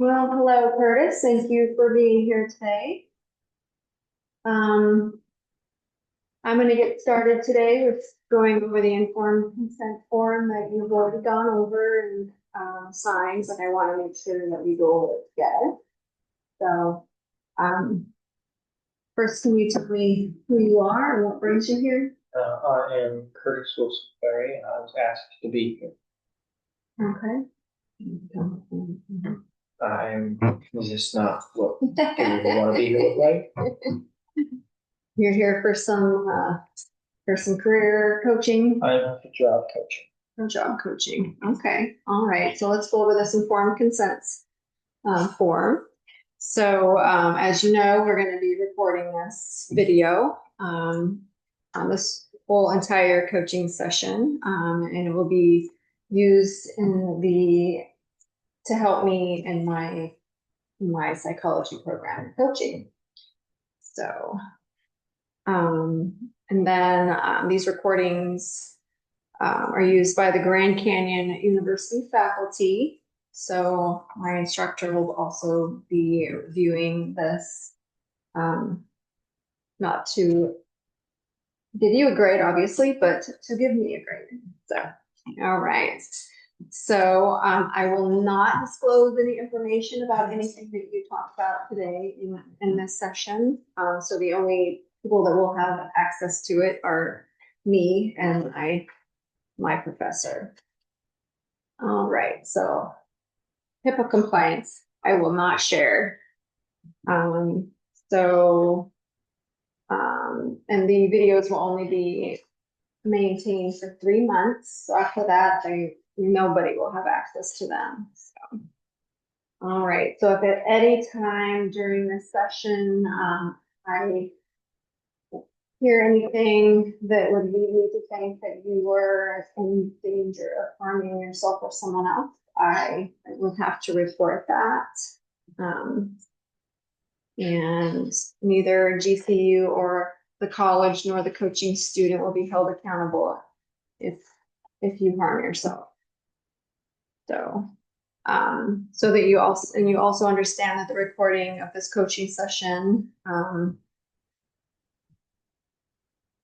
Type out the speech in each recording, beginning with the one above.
Well, hello, Curtis. Thank you for being here today. Um, I'm going to get started today with going over the informed consent form that you've already gone over and signed, but I want to make sure that we go over it together. So, um, first, can you tell me who you are and what brings you here? I am Curtis Wilson Ferry, and I was asked to be here. Okay. Is this not what people want to be here look like? You're here for some career coaching. I'm for job coaching. For job coaching. Okay. All right. So let's go over this informed consents form. So as you know, we're going to be recording this video on this whole entire coaching session, and it will be used to help me in my psychology program coaching. So, and then these recordings are used by the Grand Canyon University faculty. So my instructor will also be reviewing this, not to give you a grade, obviously, but to give me a grade. So, all right. So I will not disclose any information about anything that you talked about today in this session. So the only people that will have access to it are me and my professor. All right, so HIPAA compliance, I will not share. Um, so, and the videos will only be maintained for 3 months. So after that, nobody will have access to them. So, all right, so if at any time during this session, I hear anything that would lead me to think that you were in danger of harming yourself or someone else, I would have to report that. And neither GCU or the college nor the coaching student will be held accountable if you harm yourself. So so that you also understand that the recording of this coaching session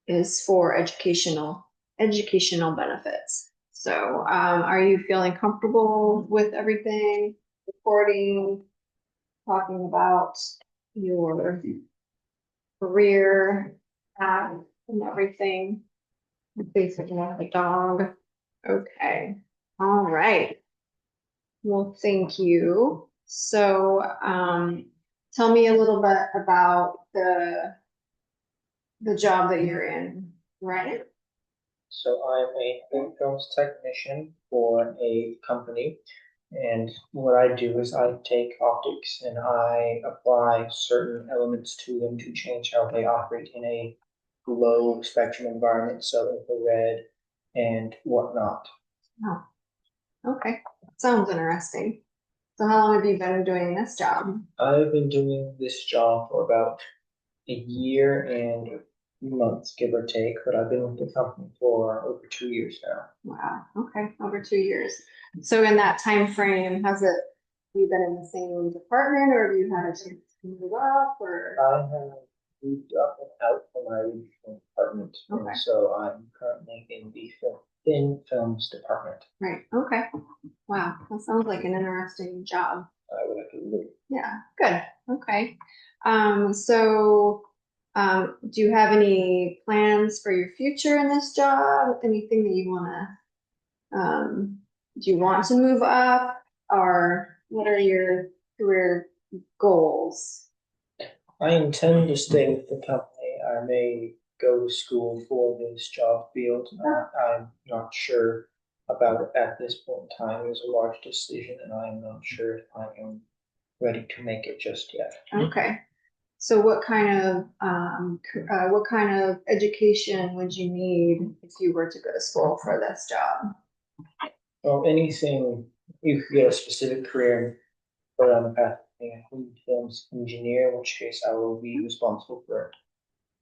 is for educational benefits. So, are you feeling comfortable with everything? Recording, talking about your career path and everything. Basically, like a dog. Okay. All right. Well, thank you. So, tell me a little bit about the job that you're in, right? So I'm a thin films technician for a company, and what I do is I take optics and I apply certain elements to them to change how they operate in a low spectrum environment, so infrared and whatnot. Oh, okay. Sounds interesting. So how long have you been doing this job? I've been doing this job for about a year and a few months, give or take, but I've been with the company for over 2 years now. Wow. Okay. Over 2 years. So in that time frame, you been in the same department or have you had a chance to move up or? I have moved up and out from my original department, Okay. and so I'm currently in the thin films department. Right. Okay. Wow. That sounds like an interesting job. I would have to leave. Yeah. Good. Okay. So, do you have any plans for your future in this job? Anything that you want do you want to move up or what are your career goals? I intend to stay with the company. I may go to school for this job field. I'm not sure about it at this point in time. It was a large decision, and I'm not sure if I am ready to make it just yet. Okay. So what kind of education would you need if you were to go to school for this job? Well, anything you could get a specific career put on the path of being a food films engineer, in which case I will be responsible for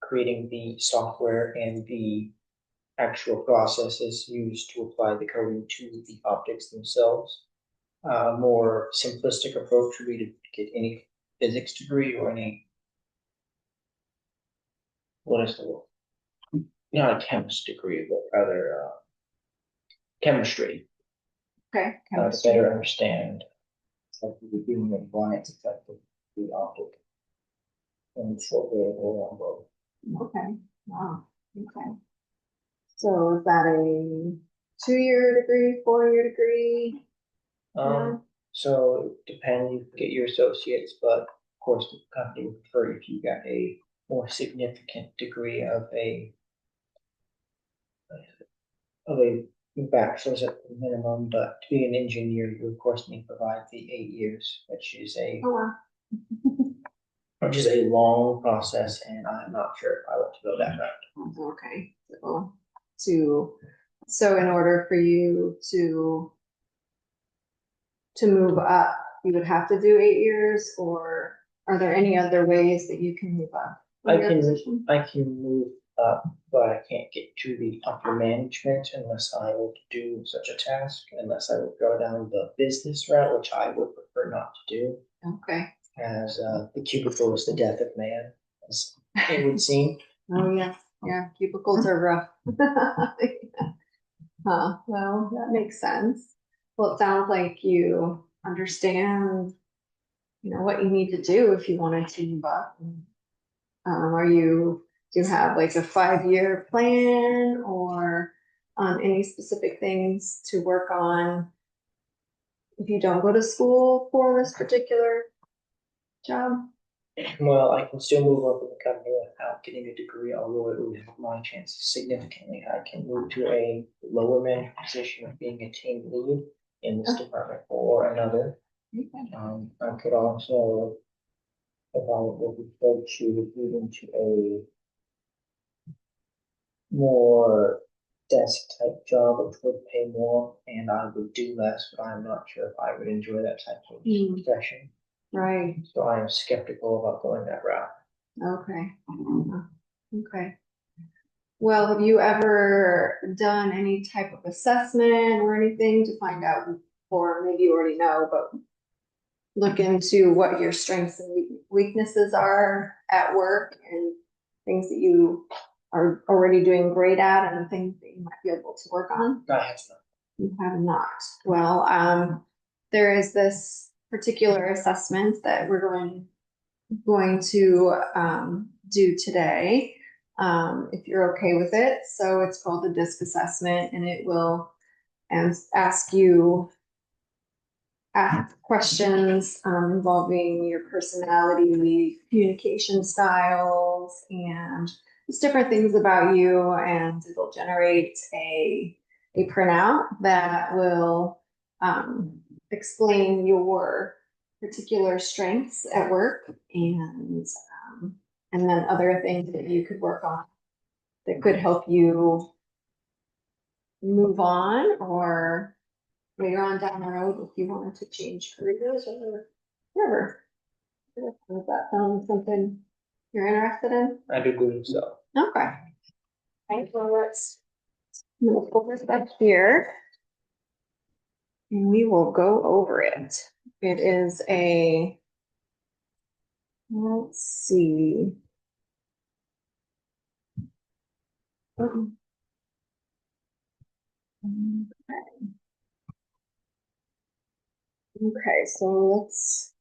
creating the software and the actual processes used to apply the coding to the objects themselves. more simplistic approach would be to get any physics degree or any, what is the word? Not a chemist degree, but rather chemistry, Okay. to chemistry. better understand. Like the beginning of Bryant's effect of the optic. And it's what they're on both. Okay, wow, okay. So is that a 2-year degree, 4-year degree? So it depends, you get your associates, but of course the company would prefer if you got a more significant degree of a bachelor's at the minimum, but to be an engineer, you of course need to provide the 8 years, Oh, wow. which is a long process, and I'm not sure if I want to go that route. Okay, so in order for you to move up, you would have to do 8 years, or are there any other ways that you can move up? in your position? I can move up, but I can't get to the upper management unless I will do such a task, unless I will go down the business route, which I would prefer not to do, Okay, as the cubicle is the death of man, as it would seem. oh, yeah, cubicles are rough. Well, that makes sense. Well, it sounds like you understand, what you need to do if you wanted to move up. Do you have like a 5-year plan or any specific things to work on if you don't go to school for this particular job? Well, I can still move up in the company without getting a degree, although it would help my chances significantly. I can move to a lower management position of being a team lead in this department or another. I could also, if I would prefer to move into a more desk type job, which would pay more, and I would do less, but I'm not sure if I would enjoy that type of profession. Right, So I am skeptical about going that route. okay. Okay. Well, have you ever done any type of assessment or anything to find out, or maybe you already know, but look into what your strengths and weaknesses are at work and things that you are already doing great at and things that you might be able to work on? I have not. You have not. Well, there is this particular assessment that we're going to do today, if you're okay with it. So it's called the DISC assessment, and it will ask questions involving your personality, communication styles, and just different things about you. And it'll generate a printout that will explain your particular strengths at work and then other things that you could work on that could help you move on or later on down the road if you wanted to change careers or whatever. Does that sound something you're interested in? I do believe so. Okay. Okay, well, I'm gonna pull this up here. And we will go over it. It is let's see. Okay. Okay, so let's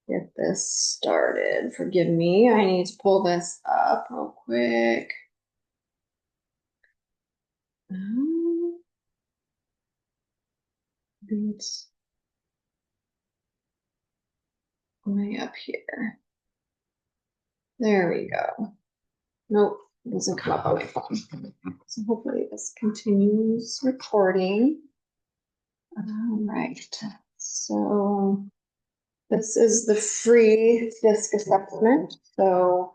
get this started. Forgive me, I need to pull this up real quick. It's way up here. There we go. Nope, it doesn't come up on my phone. So hopefully this continues recording. All right, so this is the free DISC assessment. So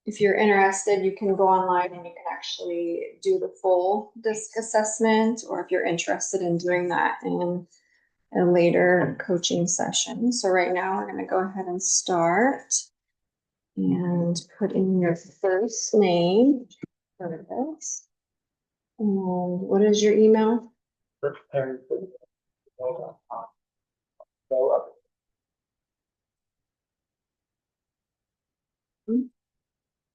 if you're interested, you can go online and you can actually do the full DISC assessment, or if you're interested in doing that in a later coaching session. So right now we're going to go ahead and start and put in your first name. There it is. And what is your email? Go up.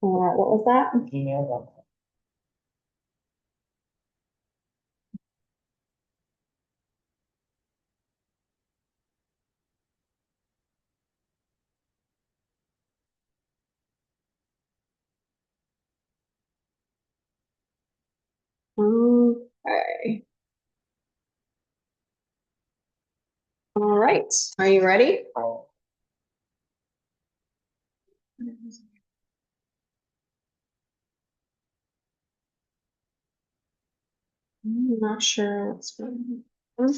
What was that? Gmail.com. Okay. All right. Are you ready? I'm not sure what's going on.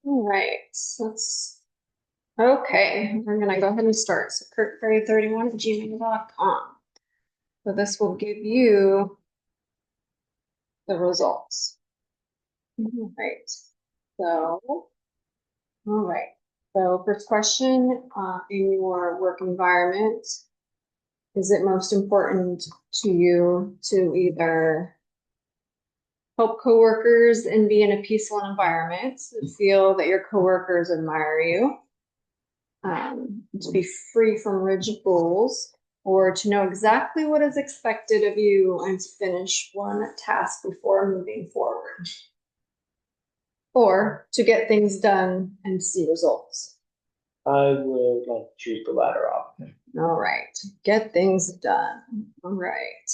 All right, so okay, we're gonna go ahead and start. So kurtferry31@gmail.com. So this will give you the results. All right, so, all right. So first question, in your work environment, is it most important to you to either help coworkers and be in a peaceful environment, feel that your coworkers admire you, to be free from rigid rules, or to know exactly what is expected of you and to finish one task before moving forward, or to get things done and see results? I would like to choose the latter option. All right, get things done. All right.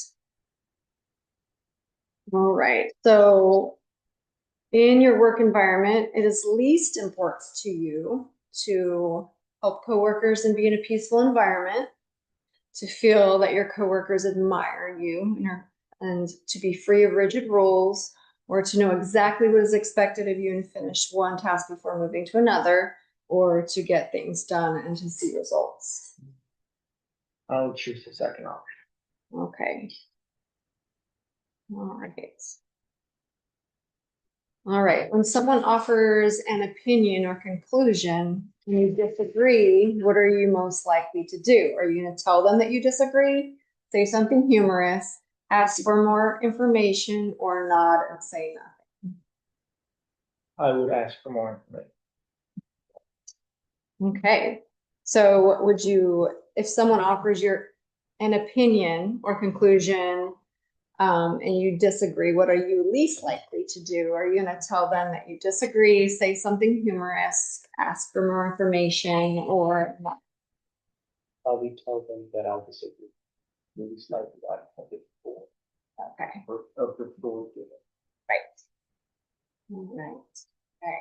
All right. So in your work environment, it is least important to you to help coworkers and be in a peaceful environment, to feel that your coworkers admire you and to be free of rigid rules, or to know exactly what is expected of you and finish one task before moving to another, or to get things done and to see results. I would choose the second option. Okay. All right. All right. When someone offers an opinion or conclusion and you disagree, what are you most likely to do? Are you going to tell them that you disagree, say something humorous, ask for more information, or nod and say nothing? I would ask for more information. Okay. So would you, if someone offers an opinion or conclusion, and you disagree, what are you least likely to do? Are you going to tell them that you disagree, say something humorous, ask for more information, or not? Probably tell them that I'll disagree. Maybe slightly out of the board. Okay. Or of the board. Right. All right. Okay.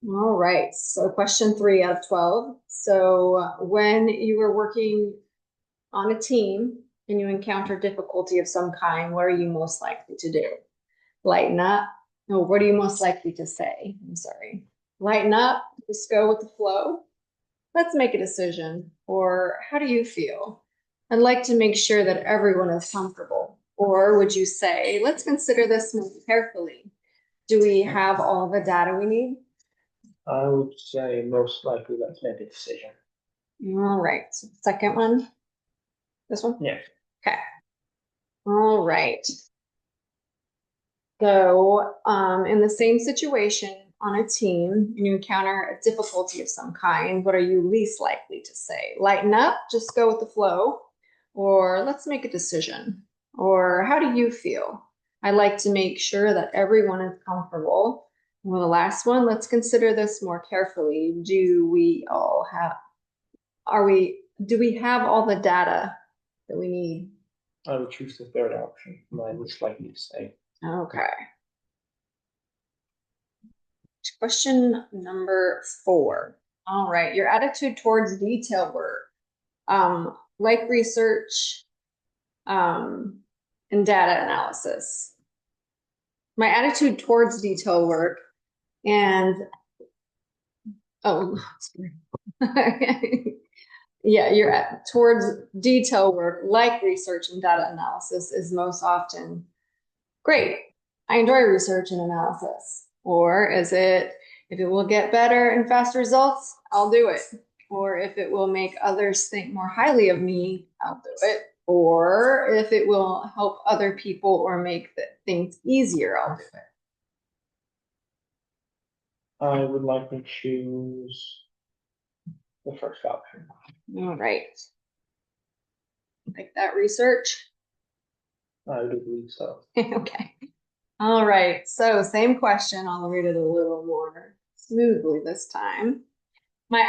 All right. So question 3 out of 12. So when you were working on a team and you encounter difficulty of some kind, what are you most likely to do? Lighten up. No, what are you most likely to say? I'm sorry. Lighten up, just go with the flow. Let's make a decision. Or how do you feel? I'd like to make sure that everyone is comfortable. Or would you say, let's consider this more carefully. Do we have all the data we need? I would say most likely let's make a decision. All right. So second one. This one? Yeah. Okay. All right. So, in the same situation on a team, and you encounter a difficulty of some kind, what are you least likely to say? Lighten up, just go with the flow, or let's make a decision, or how do you feel? I like to make sure that everyone is comfortable. Well, the last one, let's consider this more carefully. Do we have all the data that we need? I would choose the third option. My least likely to say. Okay. Question number 4. All right, your attitude towards detail work, like research, and data analysis. My attitude towards detail work and, yeah, towards detail work, like research and data analysis, is most often great, I enjoy research and analysis? Or is it, if it will get better and faster results, I'll do it. Or if it will make others think more highly of me, I'll do it. Or if it will help other people or make things easier, I'll do it. I would likely choose the first option. All right. Like that research. I would believe so. Okay. All right. So same question. I'll read it a little more smoothly this time. My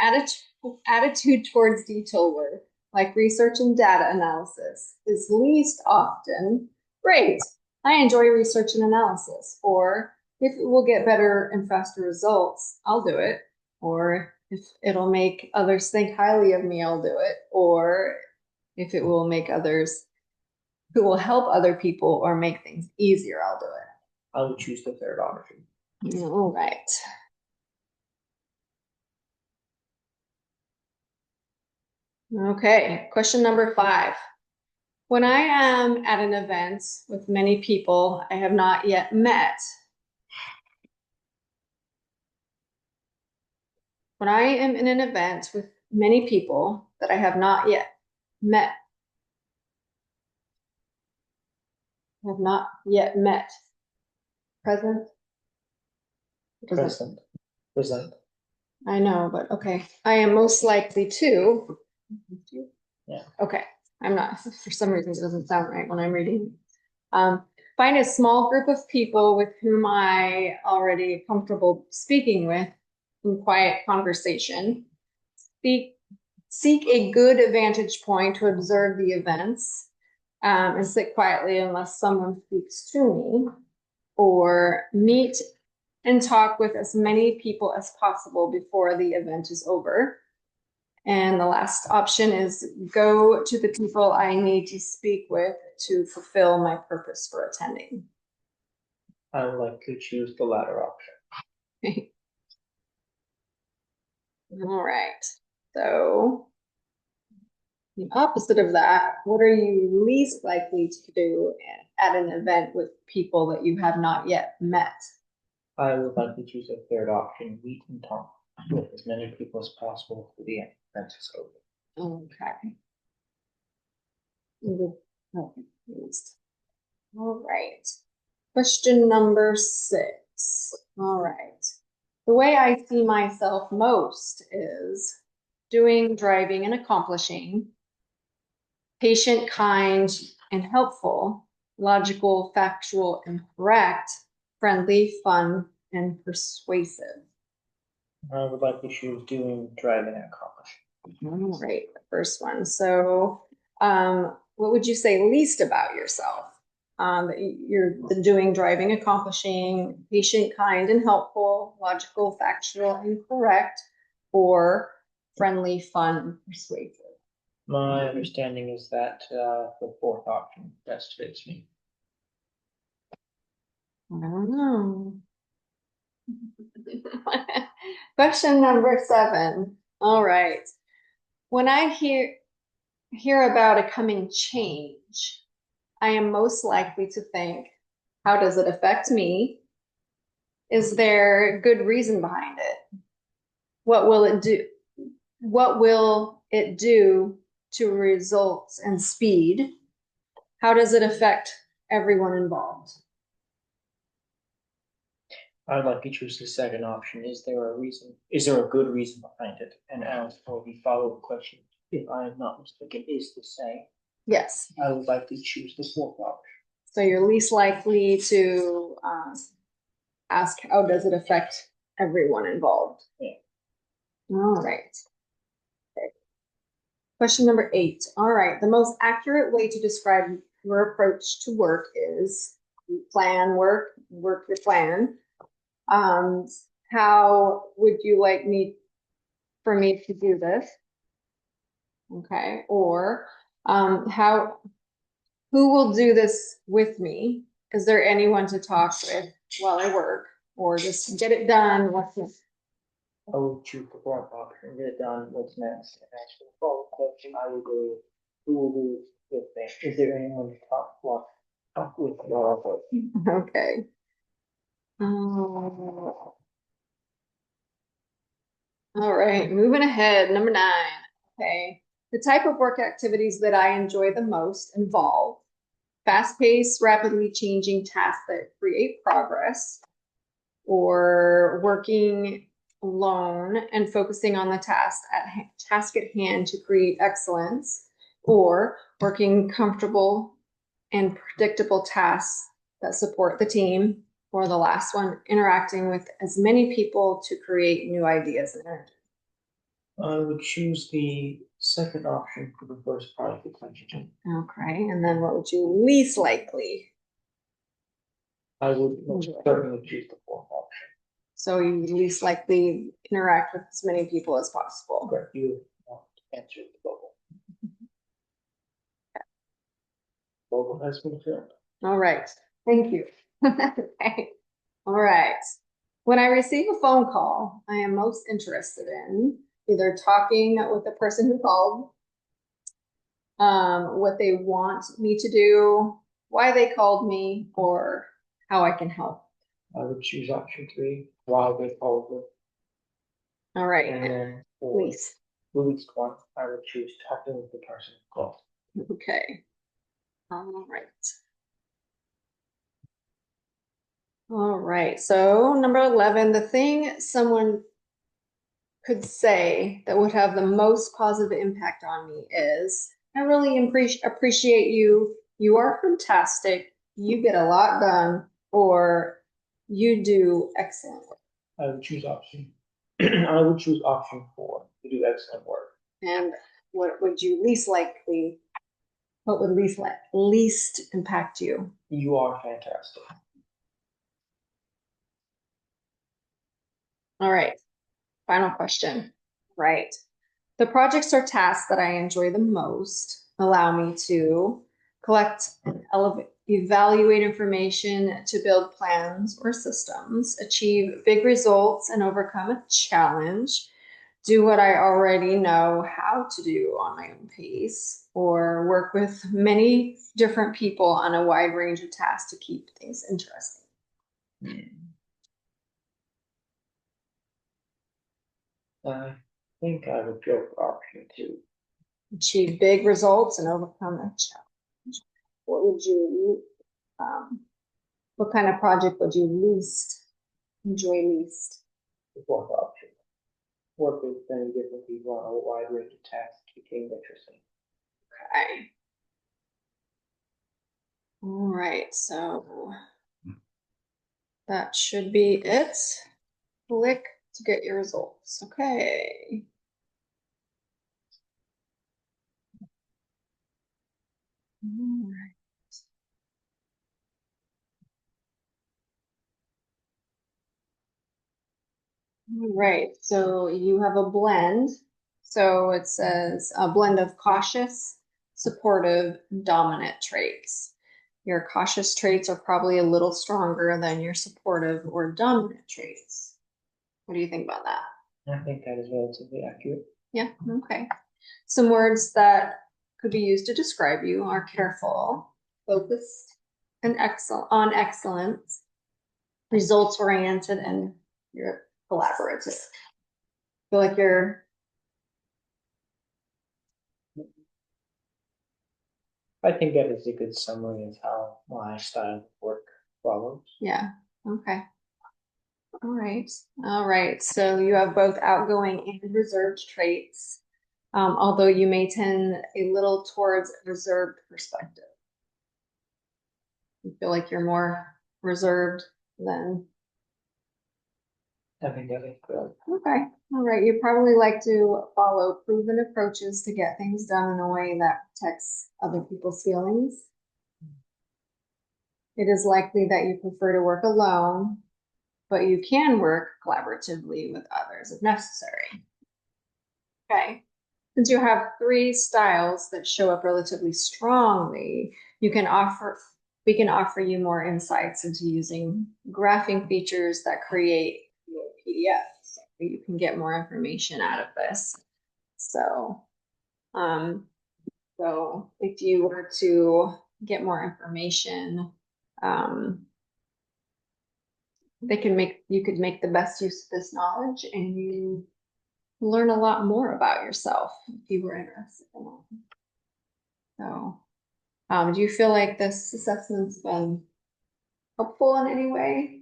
attitude towards detail work, like research and data analysis, is least often great. I enjoy research and analysis. Or if it will get better and faster results, I'll do it. Or if it'll make others think highly of me, I'll do it. Or if it will make others who will help other people or make things easier, I'll do it. I would choose the third option. All right. Okay, question number 5. When I am at an event with many people I have not yet met, when I am in an event with many people that I have not yet met, present? Present. Present. I know, but okay. I am most likely to. Yeah. Okay, I'm not, for some reason, it doesn't sound right when I'm reading. Find a small group of people with whom I already comfortable speaking with in quiet conversation. Seek a good vantage point to observe the events, and sit quietly unless someone speaks to me, or meet and talk with as many people as possible before the event is over. And the last option is go to the people I need to speak with to fulfill my purpose for attending. I would like to choose the latter option. All right. So the opposite of that, what are you least likely to do at an event with people that you have not yet met? I would like to choose the third option, meet and talk with as many people as possible for the event is over. Okay. Okay. All right. Question number 6. All right. The way I see myself most is doing, driving, and accomplishing, patient, kind, and helpful, logical, factual, and correct, friendly, fun, and persuasive. I would like to choose doing, driving, and accomplishing. All right, the first one. So, what would you say least about yourself? You're the doing, driving, accomplishing, patient, kind, and helpful, logical, factual, and correct, or friendly, fun, persuasive. My understanding is that the fourth option best fits me. I don't know. Question number 7. All right. When I hear about a coming change, I am most likely to think, how does it affect me? Is there good reason behind it? What will it do? What will it do to results and speed? How does it affect everyone involved? I'd like to choose the second option. Is there a reason? Is there a good reason behind it? And as for the follow-up question, if I am not mistaken, is the same. Yes. I would like to choose the fourth option. So you're least likely to ask, how does it affect everyone involved? Yeah. All right. Okay. Question number 8. All right. The most accurate way to describe your approach to work is you plan work your plan. How would you like for me to do this? Okay. Or who will do this with me? Is there anyone to talk with while I work? Or just get it done? What's this? I would choose the fourth option, get it done, what's next, and as for the follow-up question, I will go, who will do it with me? Is there anyone to talk with well, Okay. All right, moving ahead, number 9. Okay. The type of work activities that I enjoy the most involve fast-paced, rapidly changing tasks that create progress, or working alone and focusing on the task at hand to create excellence, or working comfortable and predictable tasks that support the team, or the last one, interacting with as many people to create new ideas and energy. I would choose the second option for the first part of the question. Okay, and then what would you least likely? I would most certainly choose the fourth option. So you least likely interact with as many people as possible. Correct, you want to answer the bubble. Bubble has been filled. All right, thank you. Okay. All right. When I receive a phone call, I am most interested in either talking with the person who called, what they want me to do, why they called me, or how I can help. I would choose option 3, why they called it. All right, And then for please. the least one, I would choose talking with the person who called. Okay. All right. All right. So number 11, the thing someone could say that would have the most positive impact on me is, I really appreciate you. You are fantastic. You get a lot done, or you do excellent work. I would choose option. I would choose option 4 to do excellent work. And what would you what would least impact you? You are fantastic. All right. Final question. Right. The projects or tasks that I enjoy the most allow me to collect and evaluate information to build plans or systems, achieve big results and overcome a challenge, do what I already know how to do on my own pace, or work with many different people on a wide range of tasks to keep things interesting. I think I would go for option 2. Achieve big results and overcome a challenge. What would you, what kind of project would you least enjoy least? The fourth option. Work with many different people on a wide range of tasks to keep things interesting. Okay. All right, so that should be it. Click to get your results. Okay. All right. All right, so you have a blend. So it says a blend of cautious, supportive, dominant traits. Your cautious traits are probably a little stronger than your supportive or dominant traits. What do you think about that? I think that is relatively accurate. Yeah, okay. Some words that could be used to describe you are careful, focused, and on excellence, results oriented, and you're collaborative. Feel like you're, I think that is a good summary of how my style of work follows. yeah, okay. All right, all right. So you have both outgoing and reserved traits, although you may tend a little towards reserved perspective. You feel like you're more reserved than. I think that is good. Okay, all right. You probably like to follow proven approaches to get things done in a way that protects other people's feelings. It is likely that you prefer to work alone, but you can work collaboratively with others if necessary. Okay. Since you have 3 styles that show up relatively strongly, we can offer you more insights into using graphing features that create your PDFs. So you can get more information out of this. So, so if you were to get more information, um, you could make the best use of this knowledge and you learn a lot more about yourself if you were interested in it. So, do you feel like this assessment's been helpful in any way?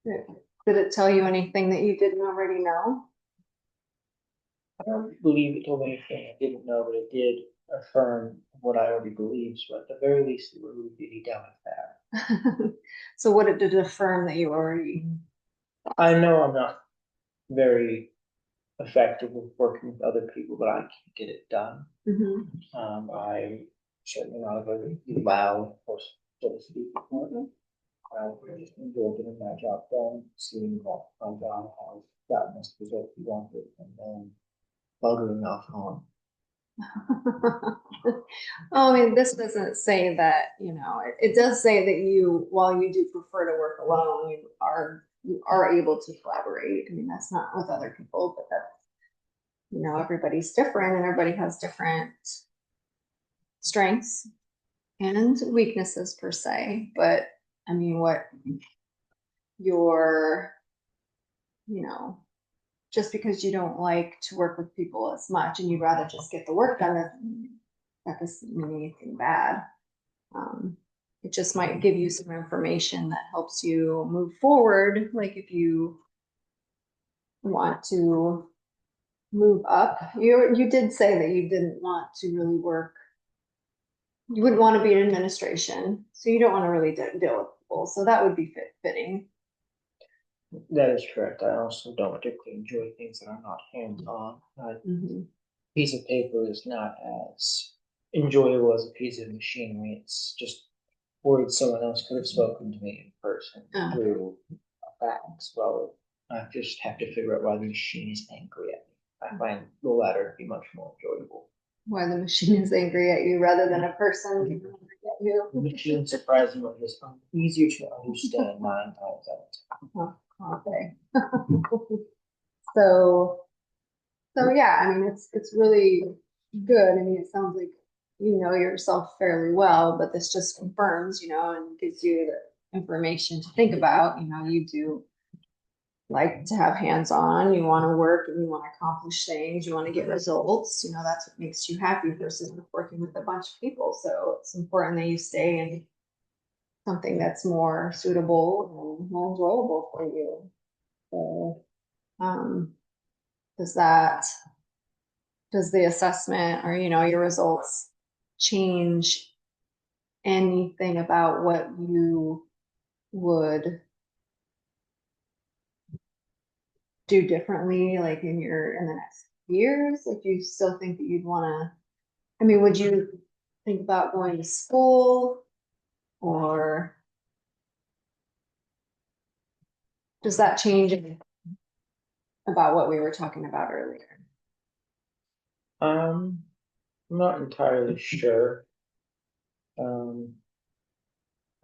Did it tell you anything that you didn't already know? I don't believe it told me anything I didn't know, but it did affirm what I already believed, so at the very least, it would really be down with that. So what did it affirm that you already? I know I'm not very effective with working with other people, but I can get it done. Mhm. I'm certainly not a very loud person, so to speak. I just enjoy getting my job done, seeing what my job has gotten us the result we wanted, and then buggering off home. Oh, I mean, this doesn't say that, it does say that you, while you do prefer to work alone, you are able to collaborate. I mean, that's not with other people, but that's, everybody's different and everybody has different strengths and weaknesses per se. But I mean, what your, you know, just because you don't like to work with people as much and you'd rather just get the work done, that doesn't mean anything bad. It just might give you some information that helps you move forward. Like if you want to move up, you did say that you didn't want to really work. You wouldn't want to be in administration, so you don't want to really deal with people. So that would be fitting. That is correct. I also don't particularly enjoy things that are not hands-on. A piece of paper is not as enjoyable as a piece of machinery. It's just words someone else could have spoken to me in person through a fax. Well, I just have to figure out why the machine is angry at me. I find the latter to be much more enjoyable. Why the machine is angry at you rather than a person angry at you. The machine surprisingly is easier to understand 9 times out of 10. Okay. So yeah, I mean it's really good. I mean it sounds like you know yourself fairly well, but this just confirms, and gives you the information to think about. You do like to have hands-on, you want to work and you want to accomplish things, you want to get results, that's what makes you happy versus working with a bunch of people. So it's important that you stay in something that's more suitable and more enjoyable for you. So, does the assessment or, your results change anything about what you would do differently, like in the next years? Like, do you still think that you'd want to, I mean, would you think about going to school or does that change about what we were talking about earlier? I'm not entirely sure.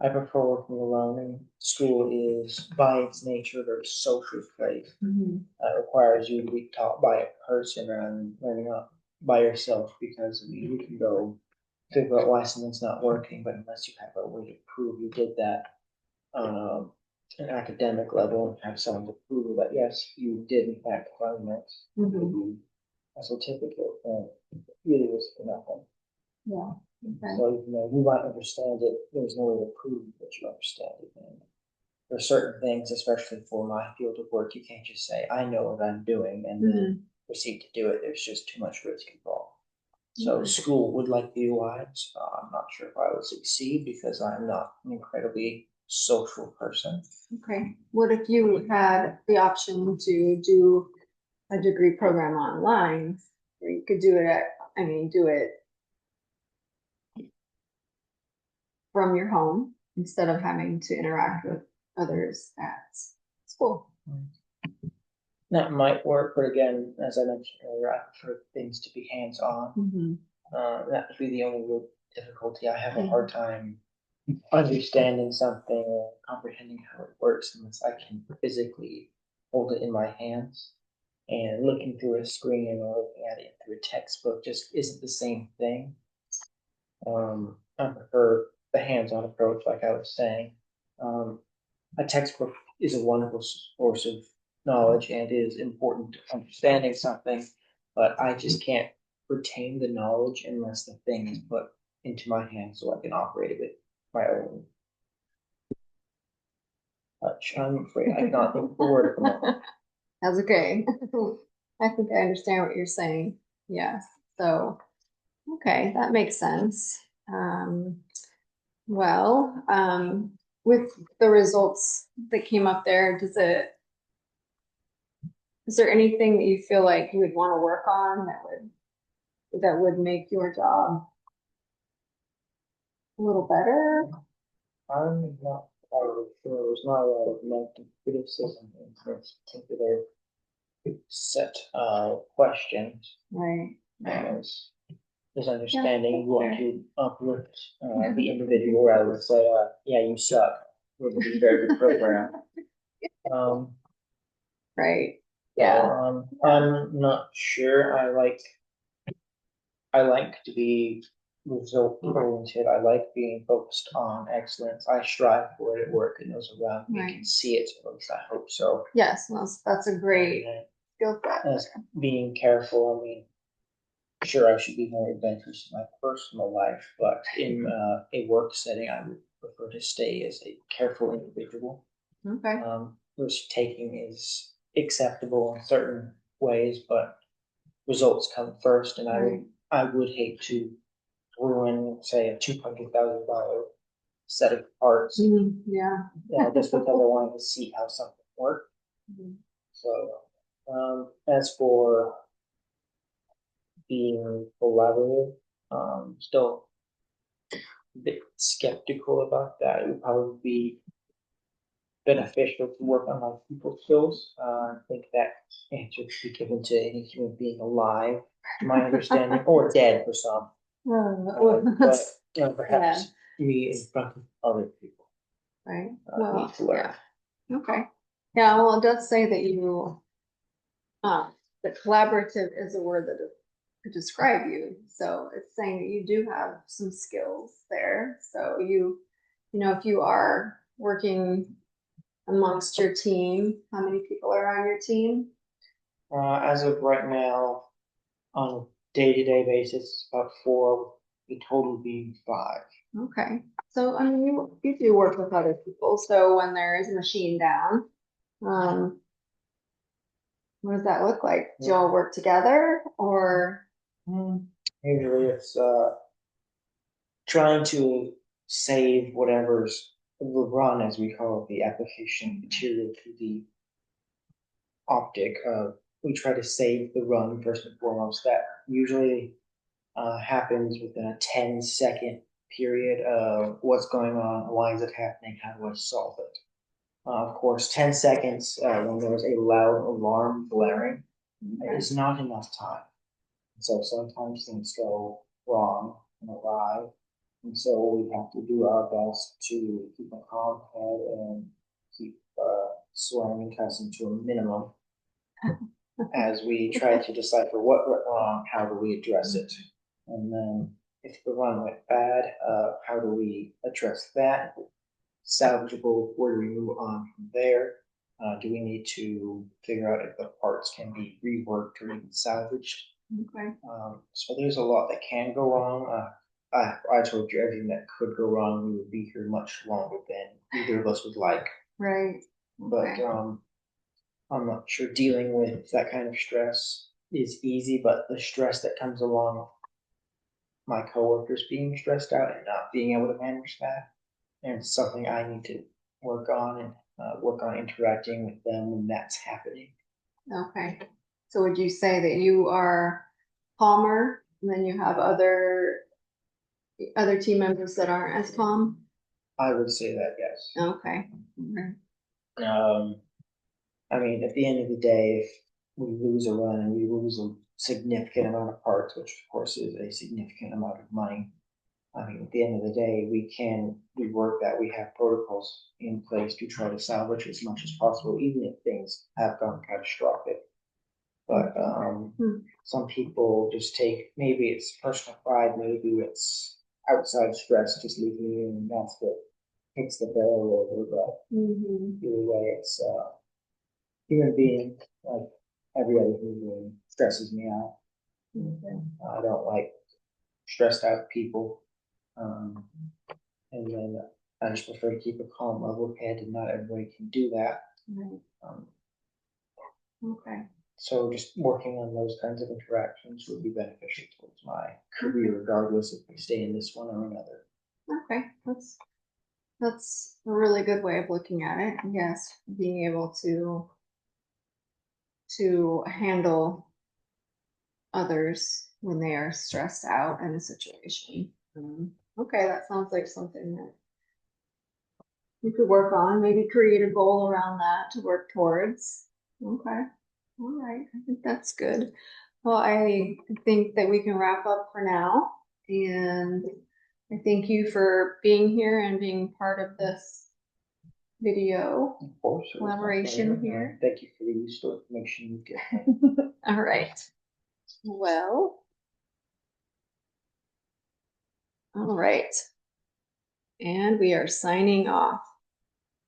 I prefer working alone, and school is, by its nature, a very social place. It requires you to be taught by a person rather than learning up by yourself, because I mean, you can go figure out why something's not working, but unless you have a way to prove you did that on an academic level and have someone to prove that yes, you did in fact learn this, a certificate, and it really was for nothing. Yeah. Okay. So, you might understand it, there's no way to prove that you understand it. And there are certain things, especially for my field of work, you can't just say, I know what I'm doing, and then proceed to do it. There's just too much risk involved. So school would like be wise. I'm not sure if I would succeed because I'm not an incredibly social person. Okay. What if you had the option to do a degree program online, where you could do it from your home instead of having to interact with others at school? That might work, but again, as I mentioned earlier, I prefer things to be hands-on. That would be the only real difficulty. I have a hard time understanding something or comprehending how it works unless I can physically hold it in my hands. And looking through a screen or looking at it through a textbook just isn't the same thing. I prefer the hands hands-on approach, like I was saying. A textbook is a wonderful source of knowledge and is important to understanding something, but I just can't retain the knowledge unless the thing is put into my hands so I can operate it with my own touch. I'm afraid I cannot think of the word at the moment. That's okay. I think I understand what you're saying. Yes. So, okay, that makes sense. Well, with the results that came up there, is there anything that you feel like you would want to work on that would make your job a little better? I'm not entirely sure. There's not a lot of negative criticism in this particular set of questions. Right. As there's understanding, you want to uplift the individual rather than say, yeah, you suck. Would be a very good program. Right. So, Yeah. I'm not sure. I like to be result oriented. I like being focused on excellence. I strive for it at work, and those around me can Right. see it. At least I hope so. Yes, that's a great And skill set. as being careful, I mean, sure, I should be more adventurous in my personal life, but in a work setting, I would prefer to stay as a careful individual. Okay. Risk taking is acceptable in certain ways, but results come first, and Right. I would hate to ruin, say, a $200,000 set of parts, Yeah. just because I wanted to see how something worked. Mhm. So, as for being collaborative, still a bit skeptical about that. It would probably be beneficial to work on my people skills. I think that answer should be given to any human being alive, to my understanding, or dead for some. But perhaps me in front of other people. Right. Need to learn. Yeah. Okay. Yeah, well, it does say that that collaborative is a word that could describe you. So it's saying that you do have some skills there. So if you are working amongst your team, how many people are on your team? As of right now, on a day-to-day basis, about 4, the total being 5. Okay. So, I mean, you do work with other people. So when there is a machine down, um, what does that look like? Do you all work together or? Usually it's trying to save whatever's the run, as we call it, the application material to the optic. We try to save the run first and foremost. That usually happens within a 10-second period of what's going on, why is it happening, how do I solve it. Of course, 10 seconds when there's a loud alarm blaring is not enough time. So sometimes things go wrong and awry. And so we have to do our best to keep a calm head and keep swearing and cussing to a minimum as we try to decipher what went wrong, how do we address it. And then if the run went bad, how do we address that? Salvageable, where do we move on from there? Do we need to figure out if the parts can be reworked or even salvaged? Okay. So there's a lot that can go wrong. I told you everything that could go wrong. We would be here much longer than either of us would like. Right. But Okay. I'm not sure dealing with that kind of stress is easy, but the stress that comes along with my coworkers being stressed out and not being able to manage that, and it's something I need to work on and work on interacting with them when that's happening. Okay. So would you say that you are calmer and then you have other team members that aren't as calm? I would say that, yes. Okay. Okay. I mean, at the end of the day, if we lose a run and we lose a significant amount of parts, which of course is a significant amount of money, I mean, at the end of the day, we can rework that. We have protocols in place to try to salvage as much as possible, even if things have gone catastrophic. But some people just take, maybe it's personal pride, maybe it's outside stress just leaving you, and that's what hits the barrel over, but Mhm. either way, it's, human being, like every other human being, stresses me out. Okay. I don't like stressed out people. Um, and then I just prefer to keep a calm, level head, and not everybody can do that. Right. Um, Okay. so just working on those kinds of interactions would be beneficial towards my career, regardless if I stay in this one or another. Okay. That's a really good way of looking at it. Yes, being able to handle others when they are stressed out in a situation. Okay, that sounds like something that you could work on, maybe create a goal around that to work towards. Okay, all right, I think that's good. Well, I think that we can wrap up for now, and I thank you for being here and being part of this video Of course. it was my collaboration pleasure. here. Thank you for the useful information you've given me. All right. Well, all right. And we are signing off.